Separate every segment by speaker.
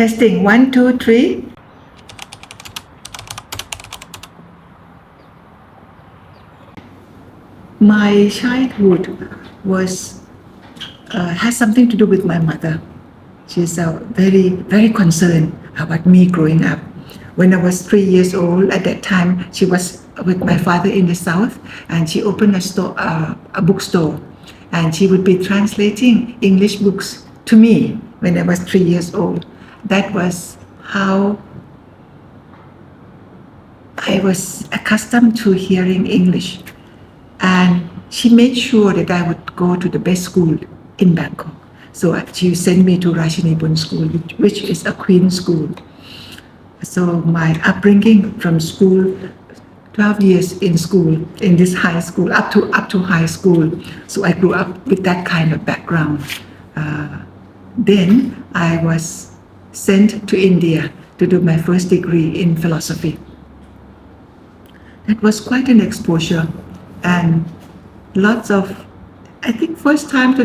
Speaker 1: Testing 1, 2, 3. My childhood has something to do with my mother. She's very, very concerned about me growing up. When I was 3 years old, at that time, she was with my father in the south, and she opened a bookstore, and she would be translating English books to me when I was 3 years old. That was how I was accustomed to hearing English. And she made sure that I would go to the best school in Bangkok. So she sent me to Rashinibun School, which is a Queen school. So my upbringing from school, 12 years in school, in this high school, up to high school. So I grew up with that kind of background. Then I was sent to India to do my first degree in philosophy. That was quite an exposure, and lots of, I think, first time to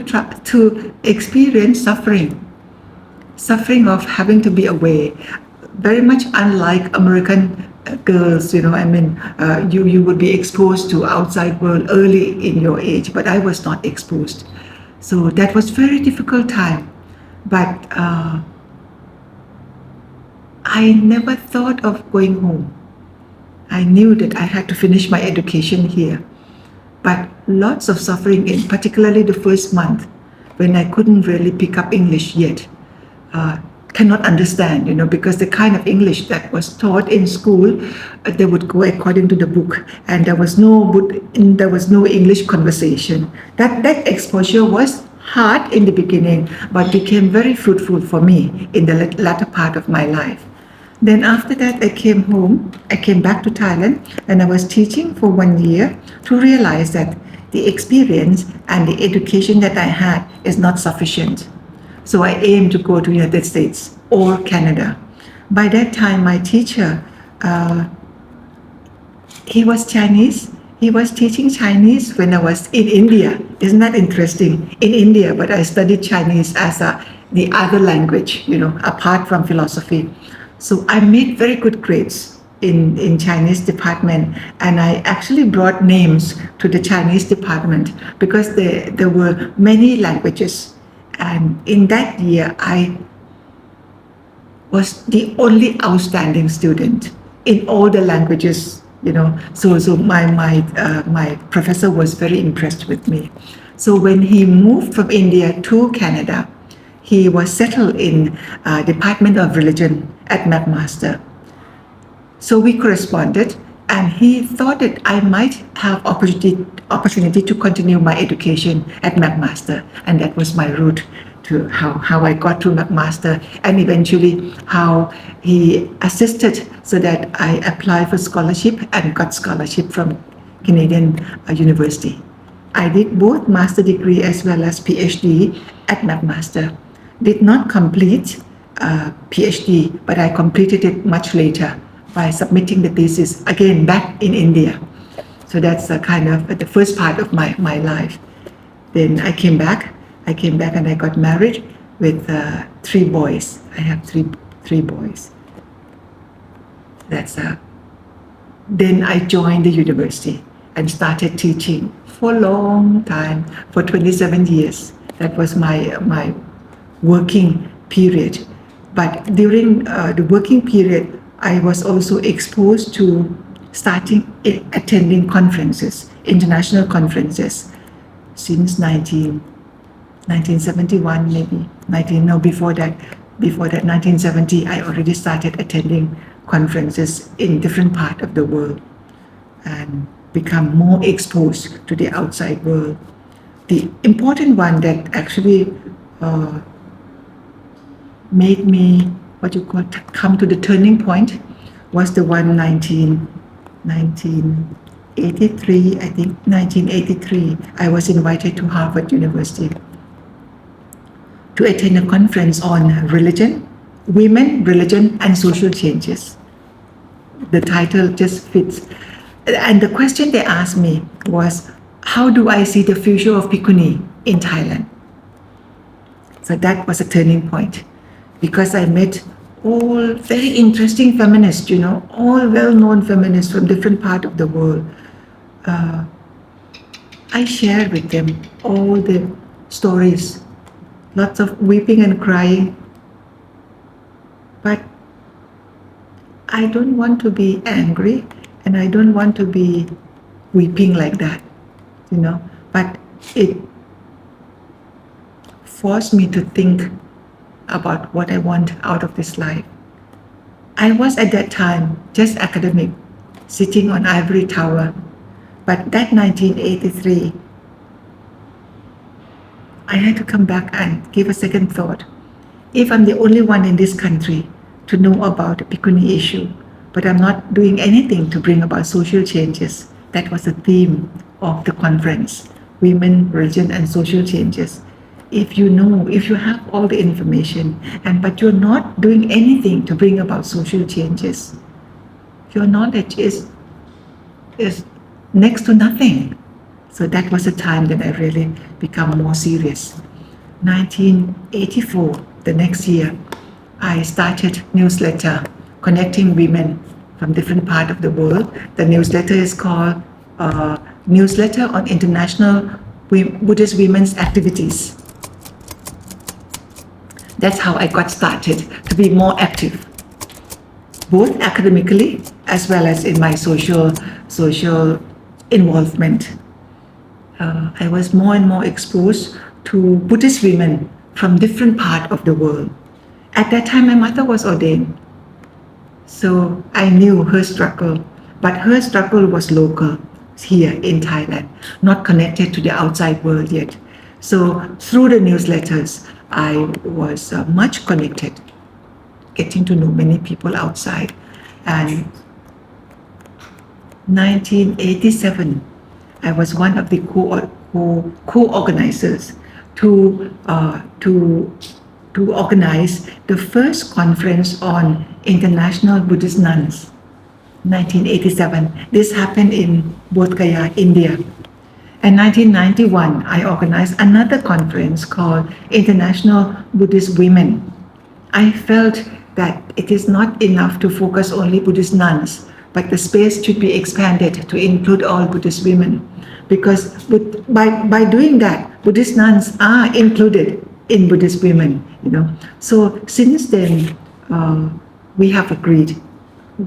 Speaker 1: experience suffering of having to be away. Very much unlike American girls, you would be exposed to outside world early in your age, but I was not exposed. So that was very difficult time. But I never thought of going home. I knew that I had to finish my education here. But lots of suffering, in particularly the first month, when I couldn't really pick up English yet. Cannot understand, because the kind of English that was taught in school, they would go according to the book, and there was no English conversation. That exposure was hard in the beginning, but became very fruitful for me in the latter part of my life. Then after that, I came home. I came back to Thailand, and I was teaching for 1 year to realize that the experience and the education that I had is not sufficient. So I aimed to go to the United States or Canada. By that time, my teacher, he was Chinese. He was teaching Chinese when I was in India. Isn't that interesting? In India, but I studied Chinese as the other language, apart from philosophy. So I made very good grades in Chinese department, and I actually brought names to the Chinese department because there were many languages. And in that year, I was the only outstanding student in all the languages, So my professor was very impressed with me. So when he moved from India to Canada, he was settled in Department of Religion at McMaster. So we corresponded, and he thought that I might have opportunity to continue my education at McMaster, and that was my route to how I got to McMaster, and eventually how he assisted so that I applied for scholarship and got scholarship from Canadian University. I did both master degree as well as PhD at McMaster. Did not complete PhD, but I completed it much later by submitting the thesis again back in India. So that's kind of the first part of my life. Then I came back and I got married with 3 boys. I have three boys. Then I joined the university and started teaching for a long time, for 27 years. That was my working period. But during the working period, I was also exposed to attending conferences, international conferences, since 1971 maybe. Before that, 1970, I already started attending conferences in different parts of the world and become more exposed to the outside world. The important one that actually made me come to the turning point was the one 1983, I think 1983. I was invited to Harvard University to attend a conference on religion, women, religion, and social changes. The title just fits. And the question they asked me was, how do I see the future of Bhikkhuni in Thailand? So that was a turning point, because I met all very interesting feminists, all well-known feminists from different parts of the world. I shared with them all the stories, lots of weeping and crying. But I don't want to be angry and I don't want to be weeping like that, But it forced me to think about what I want out of this life. I was at that time just academic, sitting on ivory tower. But that 1983, I had to come back and give a second thought. If I'm the only one in this country to know about the Bhikkhuni issue, but I'm not doing anything to bring about social changes, that was the theme of the conference, Women, Religion and Social Changes. If you have all the information, but you're not doing anything to bring about social changes, your knowledge is next to nothing. So that was the time that I really become more serious. 1984, the next year, I started newsletter connecting women from different parts of the world. The newsletter is called Newsletter on International Buddhist Women's Activities. That's how I got started to be more active, both academically as well as in my social involvement. I was more and more exposed to Buddhist women from different parts of the world. At that time, my mother was ordained, so I knew her struggle, but her struggle was local here in Thailand, not connected to the outside world yet. So through the newsletters, I was much connected, getting to know many people outside. And 1987, I was one of the co-organizers to organize the first conference on international Buddhist nuns. 1987. This happened in Bodh Gaya, India. In 1991, I organized another conference called International Buddhist Women. I felt that it is not enough to focus only Buddhist nuns, but the space should be expanded to include all Buddhist women. Because by doing that, Buddhist nuns are included in Buddhist women, So since then, we have agreed,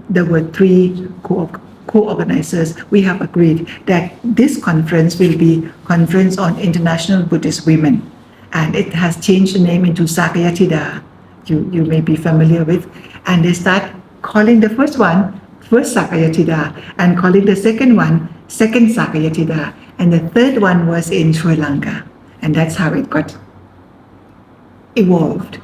Speaker 1: there were 3 co-organizers, we have agreed that this conference will be Conference on International Buddhist Women. And it has changed the name into Sakayatida, you may be familiar with. And they start calling the first one, First Sakayatida, and calling the second one, Second Sakayatida. And the third one was in Sri Lanka. And that's how it got evolved.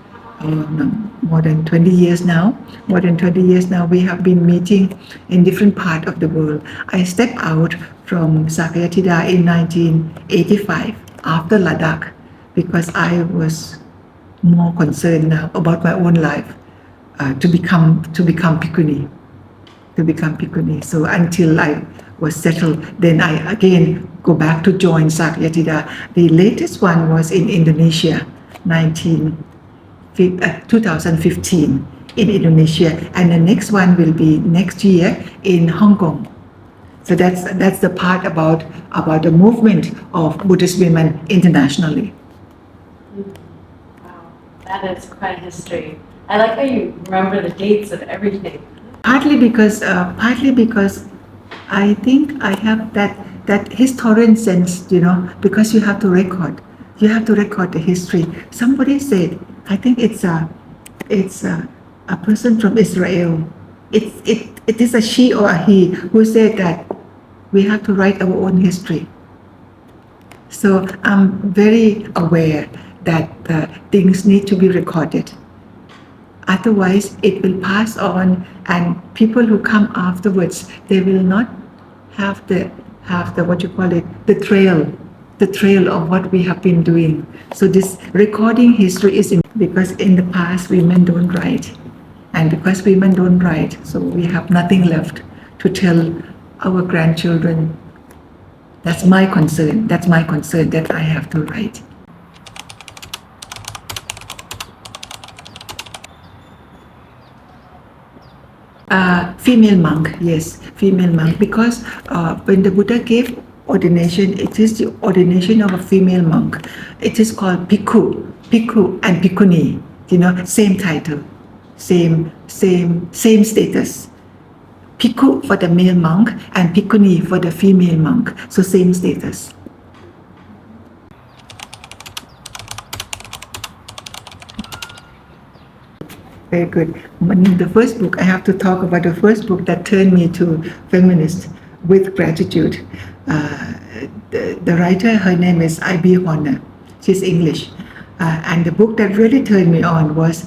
Speaker 1: More than 20 years now, we have been meeting in different parts of the world. I stepped out from Sakayatida in 1985 after Ladakh because I was more concerned now about my own life to become Bhikkhuni. So until I was settled, then I again go back to join Sakayatida. The latest one was in Indonesia, 2015 in Indonesia, and the next one will be next year in Hong Kong. So that's the part about the movement of Buddhist women internationally.
Speaker 2: Wow, that is quite a history. I like how you remember the dates of everything.
Speaker 1: Partly because I think I have that historian sense, because you have to record the history. Somebody said, I think it's a person from Israel. It is a she or a he who said that we have to write our own history. So I'm very aware that things need to be recorded. Otherwise, it will pass on, and people who come afterwards, they will not have the the trail of what we have been doing. So this recording history is because in the past women don't write, and because women don't write, so we have nothing left to tell our grandchildren. That's my concern that I have to write. Female monk, yes, female monk. Because when the Buddha gave ordination, it is the ordination of a female monk. It is called Bhikkhu and Bhikkhuni. Same title, same status. Bhikkhu for the male monk and Bhikkhuni for the female monk. So same status. Very good. The first book, I have to talk about the first book that turned me to feminist with gratitude. The writer, her name is I.B. Horner. She's English. And the book that really turned me on was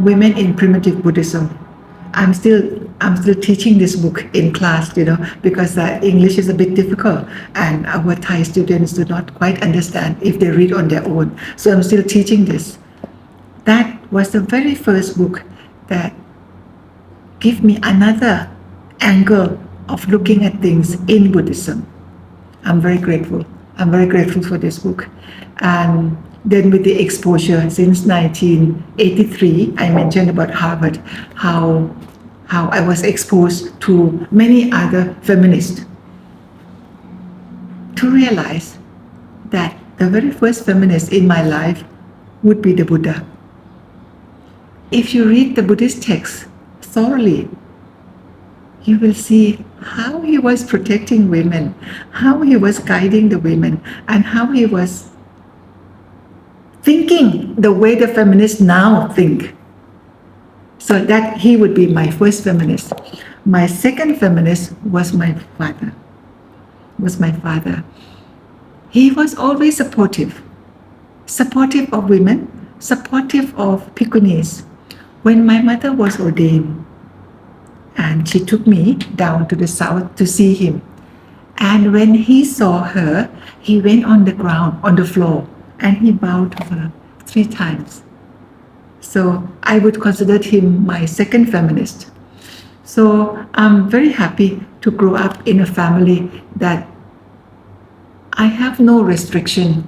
Speaker 1: Women in Primitive Buddhism. I'm still teaching this book in class, because English is a bit difficult, and our Thai students do not quite understand if they read on their own. So I'm still teaching this. That was the very first book that gave me another angle of looking at things in Buddhism. I'm very grateful. I'm very grateful for this book. And then with the exposure since 1983, I mentioned about Harvard, how I was exposed to many other feminists, to realize that the very first feminist in my life would be the Buddha. If you read the Buddhist text thoroughly, you will see how he was protecting women, how he was guiding the women, and how he was thinking the way the feminists now think. So that he would be my first feminist. My second feminist was my father. He was always supportive of women, supportive of Bhikkhunis. When my mother was ordained, and she took me down to the south to see him, and when he saw her, he went on the ground, on the floor, and he bowed to her 3 times. So I would consider him my second feminist. So I'm very happy to grow up in a family that I have no restriction.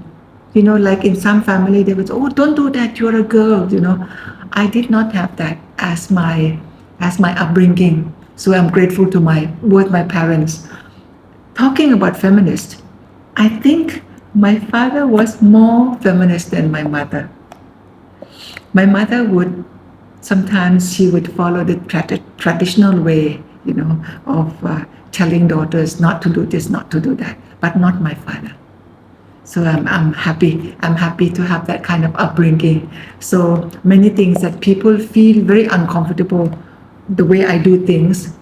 Speaker 1: Like in some family, they would say, "Oh, don't do that, you're a girl," I did not have that as my upbringing. So I'm grateful to both my parents. Talking about feminist, I think my father was more feminist than my mother. My mother she would follow the traditional way, of telling daughters not to do this, not to do that, but not my father. So I'm happy to have that kind of upbringing. So many things that people feel very uncomfortable the way I do things,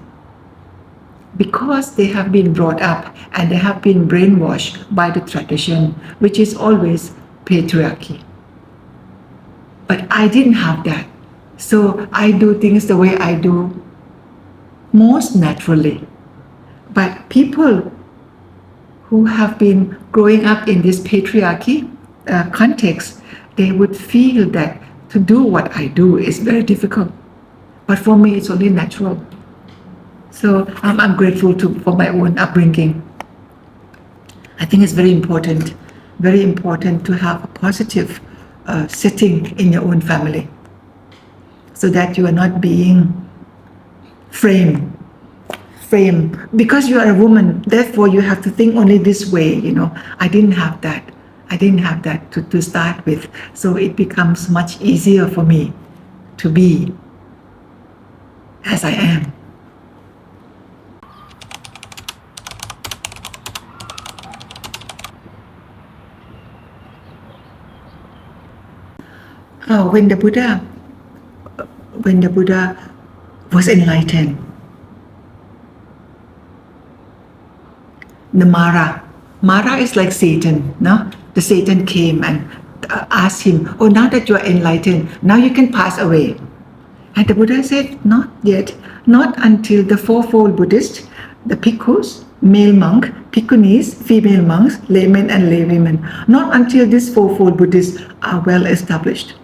Speaker 1: because they have been brought up and they have been brainwashed by the tradition, which is always patriarchy. But I didn't have that. So I do things the way I do most naturally. But people who have been growing up in this patriarchy context, they would feel that to do what I do is very difficult. But for me, it's only natural. So I'm grateful for my own upbringing. I think it's very important to have a positive setting in your own family, so that you are not being framed. Because you are a woman, therefore you have to think only this way, I didn't have that to start with. So it becomes much easier for me to be as I am. When the Buddha was enlightened, the Mara is like Satan, no? The Satan came and asked him, "Oh, now that you are enlightened, now you can pass away." And the Buddha said, "Not yet, not until the Fourfold Buddhists, the Bhikkhus, male monk, Bhikkhunis, female monks, laymen and laywomen, not until these Fourfold Buddhists are well established."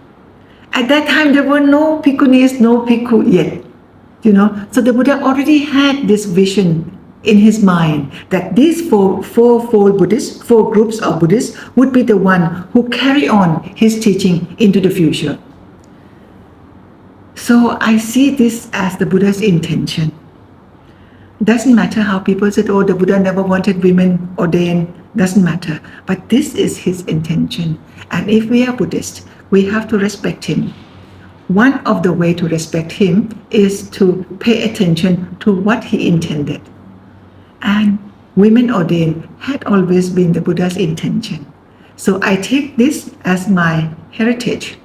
Speaker 1: At that time, there were no Bhikkhunis, no Bhikkhu yet, So the Buddha already had this vision in his mind that these fourfold Buddhists, 4 groups of Buddhists, would be the one who carry on his teaching into the future. So I see this as the Buddha's intention. Doesn't matter how people said, oh, the Buddha never wanted women ordained, doesn't matter. But this is his intention. And if we are Buddhist, we have to respect him. One of the way to respect him is to pay attention to what he intended. And women ordained had always been the Buddha's intention. So I take this as my heritage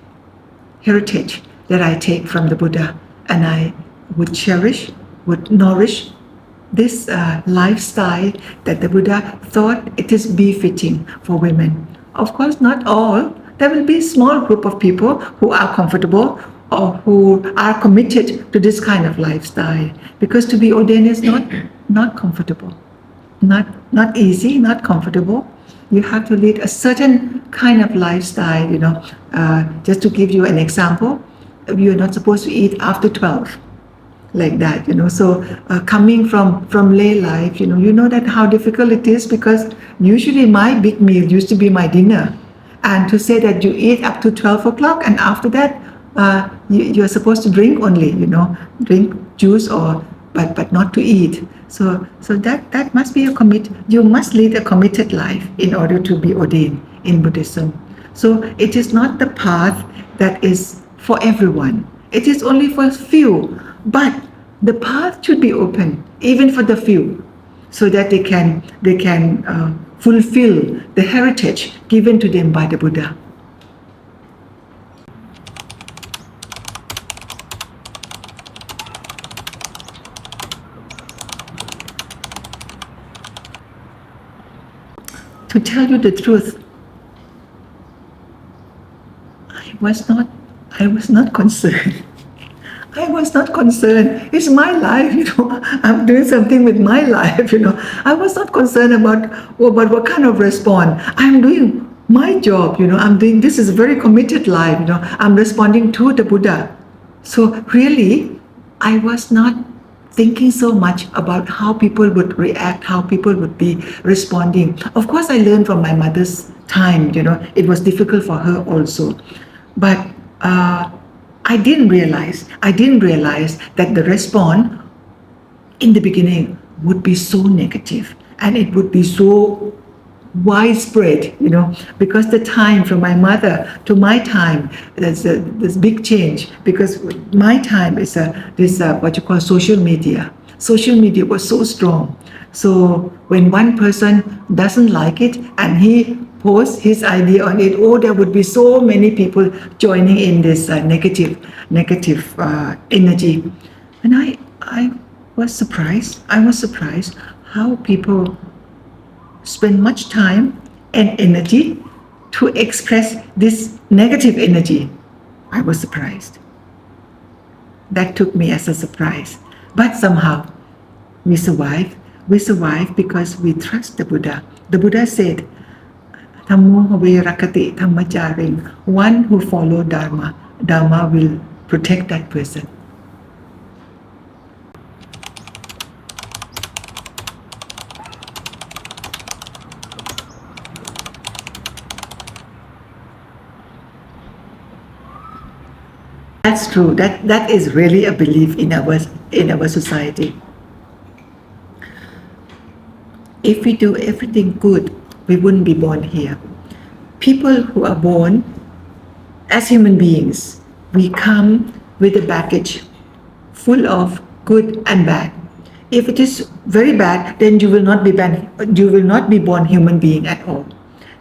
Speaker 1: that I take from the Buddha, and I would cherish, would nourish this lifestyle that the Buddha thought it is befitting for women. Of course, not all. There will be a small group of people who are comfortable or who are committed to this kind of lifestyle, because to be ordained is not comfortable, not easy, not comfortable. You have to lead a certain kind of lifestyle, just to give you an example, you're not supposed to eat after 12, like that, So coming from lay life, you know that how difficult it is, because usually my big meal used to be my dinner. And to say that you eat up to 12 o'clock and after that, you're supposed to drink only, drink juice but not to eat. So that must be you must lead a committed life in order to be ordained in Buddhism. So it is not the path that is for everyone. It is only for few, but the path should be open even for the few, so that they can fulfill the heritage given to them by the Buddha. To tell you the truth, I was not concerned. I was not concerned. It's my life, I'm doing something with my life, I was not concerned about what kind of response. I'm doing my job, this is a very committed life, I'm responding to the Buddha. So really, I was not thinking so much about how people would react, how people would be responding. Of course, I learned from my mother's time, it was difficult for her also. But I didn't realize that the response in the beginning would be so negative, and it would be so widespread, because the time from my mother to my time, there's this big change, because my time is what you call social media. Social media was so strong. So when one person doesn't like it and he posts his idea on it, there would be so many people joining in this negative energy. And I was surprised. How people spend much time and energy to express this negative energy. I was surprised. That took me as a surprise. But somehow we survive. We survive because we trust the Buddha. The Buddha said, Dhammo have rakati dhammacharing. One who follows Dharma, Dharma will protect that person. That's true. That is really a belief in our society. If we do everything good, we wouldn't be born here. People who are born as human beings, we come with a baggage full of good and bad. If it is very bad, then you will not be born human being at all.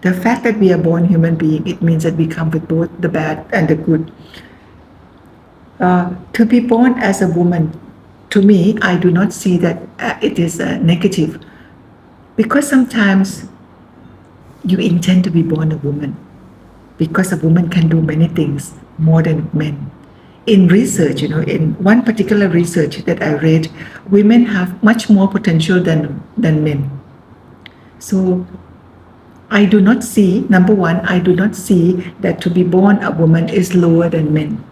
Speaker 1: The fact that we are born human being, it means that we come with both the bad and the good. To be born as a woman, to me, I do not see that it is negative, because sometimes you intend to be born a woman, because a woman can do many things more than men. In research, in one particular research that I read, women have much more potential than men. So I do not see, number one, I do not see that to be born a woman is lower than men.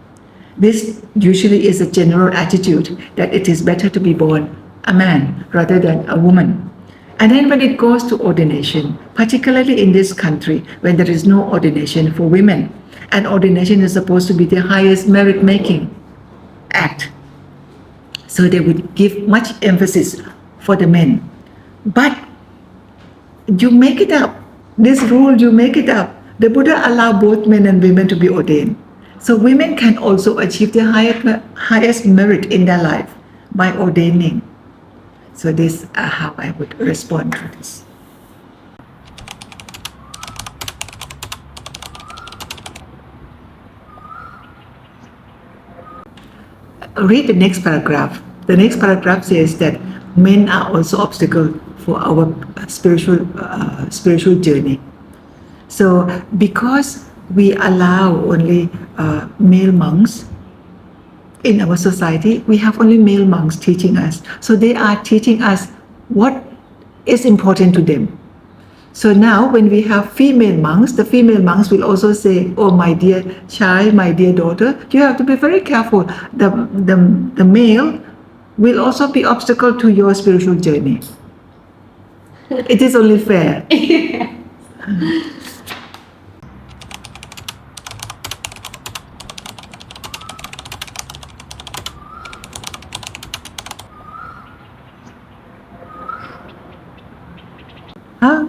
Speaker 1: This usually is a general attitude that it is better to be born a man rather than a woman. And then when it goes to ordination, particularly in this country, when there is no ordination for women, and ordination is supposed to be the highest merit making, act. So they would give much emphasis for the men. But you make it up. This rule, you make it up. The Buddha allowed both men and women to be ordained. So women can also achieve the highest merit in their life by ordaining. So this is how I would respond to this. Read the next paragraph. The next paragraph says that men are also obstacle for our spiritual journey. So because we allow only male monks in our society, we have only male monks teaching us. So they are teaching us what is important to them. So now when we have female monks, the female monks will also say, oh my dear child, my dear daughter, you have to be very careful. The male will also be obstacle to your spiritual journey. It is only fair.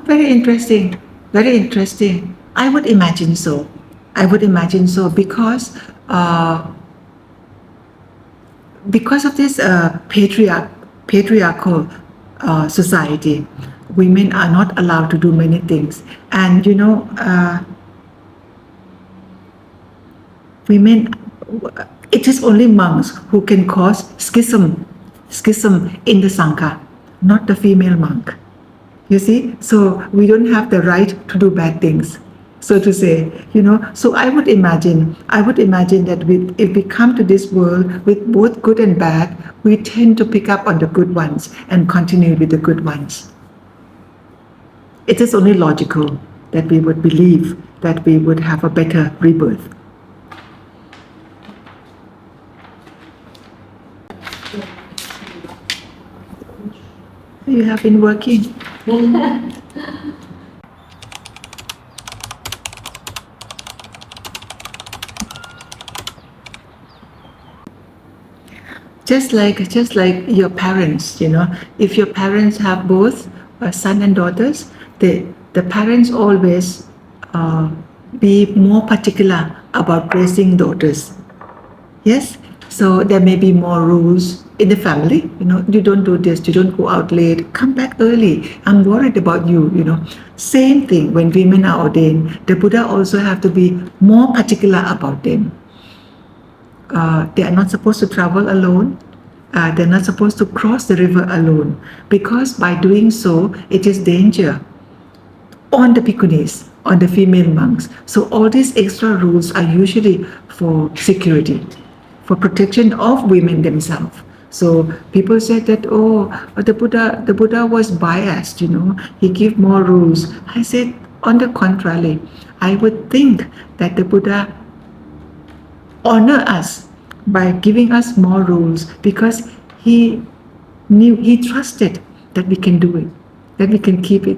Speaker 1: Very interesting. Very interesting. I would imagine so. I would imagine so because of this patriarchal society, women are not allowed to do many things. And women, it is only monks who can cause schism in the Sangha, not the female monk. You see, so we don't have the right to do bad things, so to say. So I would imagine that if we come to this world with both good and bad, we tend to pick up on the good ones and continue with the good ones. It is only logical that we would believe that we would have a better rebirth. You have been working. Just like your parents, if your parents have both son and daughters, the parents always be more particular about raising daughters. Yes, so there may be more rules in the family. You don't do this, you don't go out late, come back early, I'm worried about you. Same thing when women are ordained. The Buddha also have to be more particular about them. They are not supposed to travel alone. They're not supposed to cross the river alone, because by doing so, it is danger on the Bhikkhunis, on the female monks. So all these extra rules are usually for security, for protection of women themselves. So people said that, the Buddha was biased, he gave more rules. I said, on the contrary, I would think that the Buddha honor us by giving us more rules, because he trusted that we can do it, that we can keep it.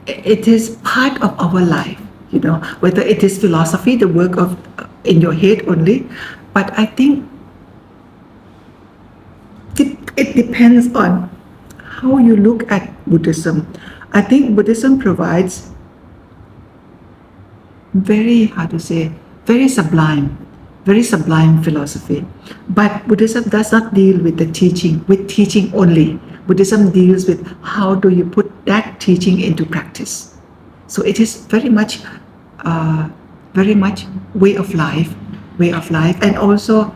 Speaker 1: It is part of our life, whether it is philosophy, the work of in your head only, but I think it depends on how you look at Buddhism. I think Buddhism provides very sublime philosophy. But Buddhism does not deal with teaching only. Buddhism deals with how do you put that teaching into practice. So it is very much way of life, and also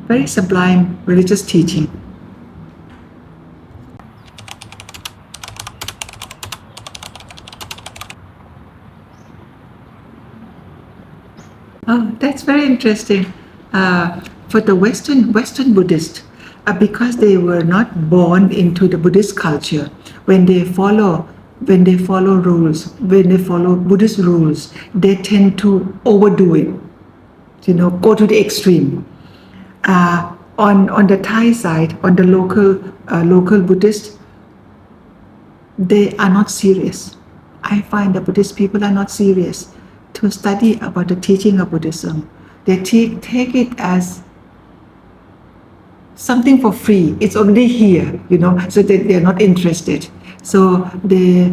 Speaker 1: very sublime religious teaching. Oh, that's very interesting. For the Western Buddhists, because they were not born into the Buddhist culture, when they follow rules, when they follow Buddhist rules, they tend to overdo it, go to the extreme. On the Thai side, on the local Buddhist, they are not serious. I find the Buddhist people are not serious to study about the teaching of Buddhism. They take it as something for free. It's only here, so they're not interested. So they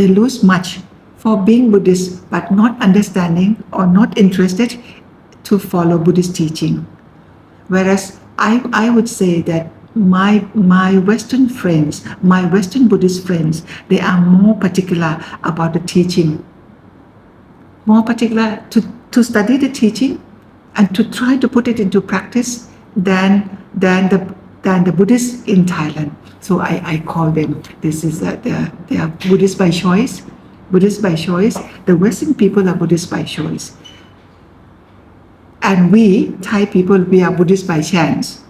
Speaker 1: lose much for being Buddhist, but not understanding or not interested to follow Buddhist teaching. Whereas I would say that my Western friends, my Western Buddhist friends, they are more particular about the teaching, more particular to study the teaching and to try to put it into practice than the Buddhists in Thailand. So I call them, they are Buddhist by choice. Buddhist by choice. The Western people are Buddhist by choice. And we, Thai people, we are Buddhist by chance.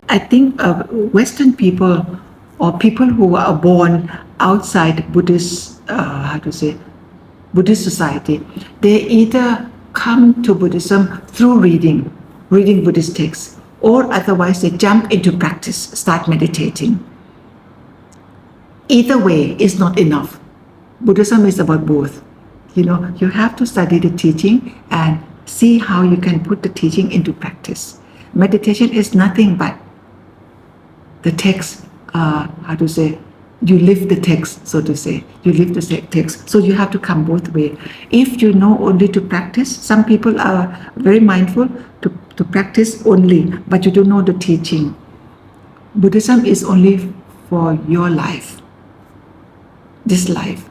Speaker 1: I think Western people or people who are born outside Buddhist, Buddhist society, they either come to Buddhism through reading Buddhist texts, or otherwise they jump into practice, start meditating. Either way is not enough. Buddhism is about both. You have to study the teaching and see how you can put the teaching into practice. Meditation is nothing but the text, you live the text, so to say. You live the text. So you have to come both ways. If you know only to practice, some people are very mindful to practice only, but you don't know the teaching. Buddhism is only for your life, this life.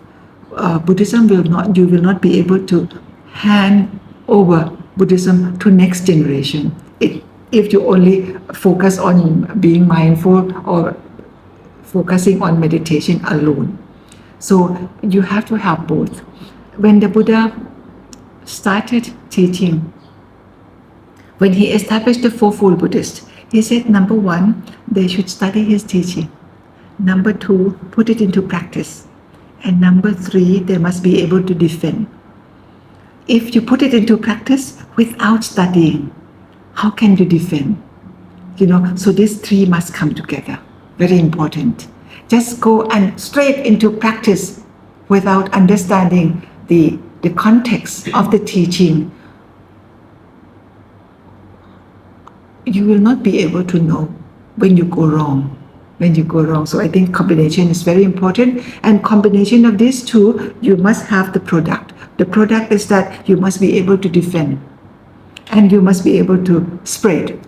Speaker 1: Buddhism you will not be able to hand over Buddhism to next generation. If you only focus on being mindful or focusing on meditation alone. So you have to have both. When the Buddha started teaching, when he established the Fourfold Buddhist, he said, number one, they should study his teaching. Number two, put it into practice. And number three, they must be able to defend. If you put it into practice without studying, how can you defend? So these three must come together. Very important. Just go and straight into practice without understanding the context of the teaching. You will not be able to know when you go wrong. So I think combination is very important, and combination of these two, you must have the product. The product is that you must be able to defend and you must be able to spread.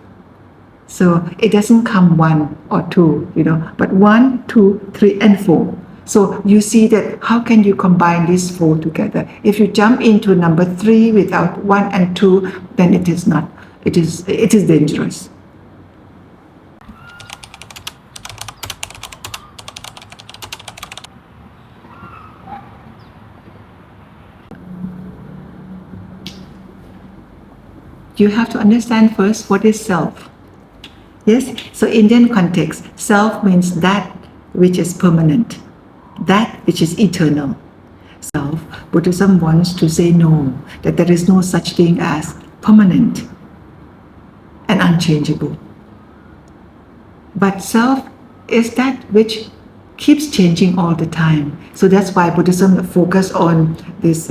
Speaker 1: So it doesn't come one or two, but 1, 2, 3, and 4. So you see that how can you combine these 4 together? If you jump into number 3 without 1 and 2, then it is not. It is dangerous. You have to understand first what is self. Yes, so Indian context, self means that which is permanent, that which is eternal. Self, Buddhism wants to say no, that there is no such thing as permanent and unchangeable. But self is that which keeps changing all the time. So that's why Buddhism focus on this,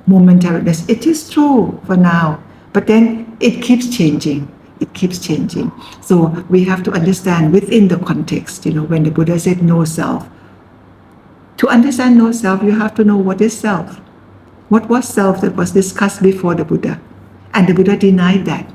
Speaker 1: momentariness. It is true for now, but then it keeps changing. So we have to understand within the context, when the Buddha said no self. To understand no self, you have to know what is self. What was self that was discussed before the Buddha? And the Buddha denied that.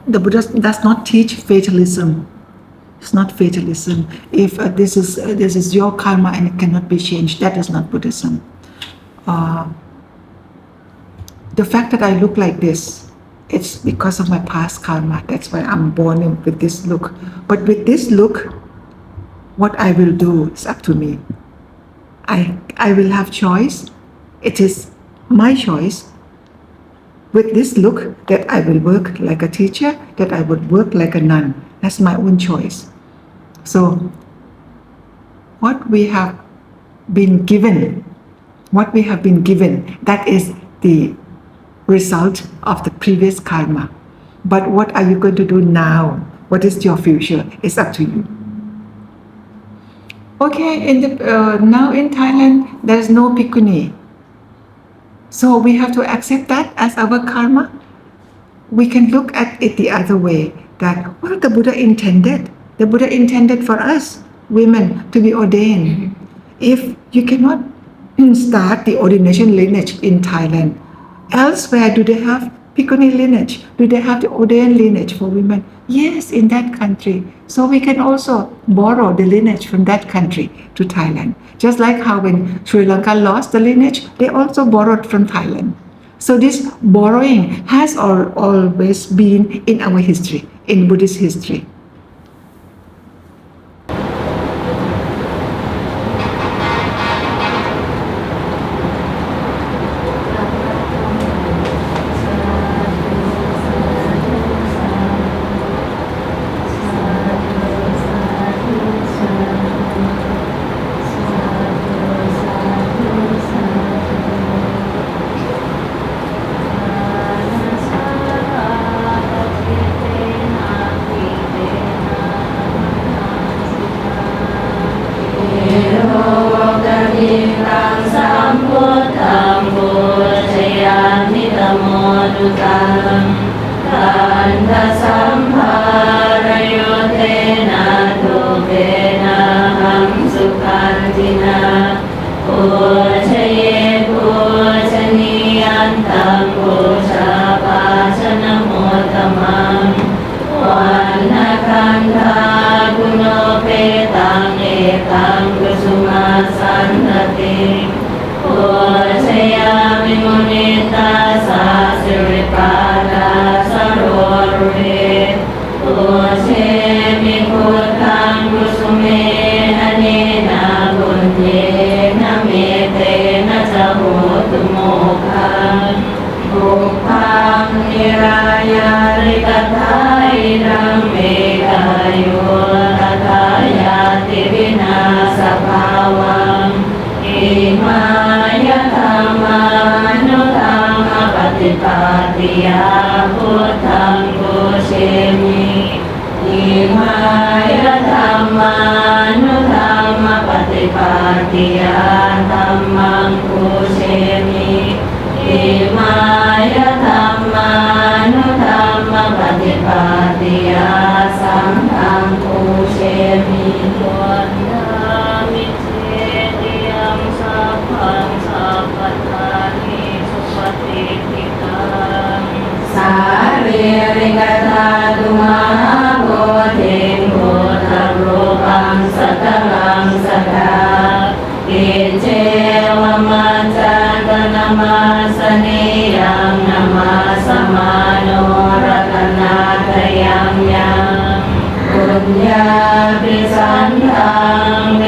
Speaker 1: The Buddha does not teach fatalism. It's not fatalism. If this is your karma and it cannot be changed, that is not Buddhism. The fact that I look like this, it's because of my past karma. That's why I'm born with this look. But with this look, what I will do is up to me. I will have choice. It is my choice. With this look, that I will work like a teacher, that I would work like a nun. That's my own choice. So, what we have been given, that is the result of the previous karma. But what are you going to do now? What is your future? It's up to you. Okay, now in Thailand, there is no Bhikkhuni. So we have to accept that as our karma. We can look at it the other way, that what the Buddha intended. The Buddha intended for us, women, to be ordained. If you cannot start the ordination lineage in Thailand, elsewhere do they have Bhikkhuni lineage? Do they have the ordained lineage for women? Yes, in that country. So we can also borrow the lineage from that country to Thailand. Just like how when Sri Lanka lost the lineage, they also borrowed from Thailand. So this borrowing has always been in our history, in Buddhist history.
Speaker 3: Punya pisan tang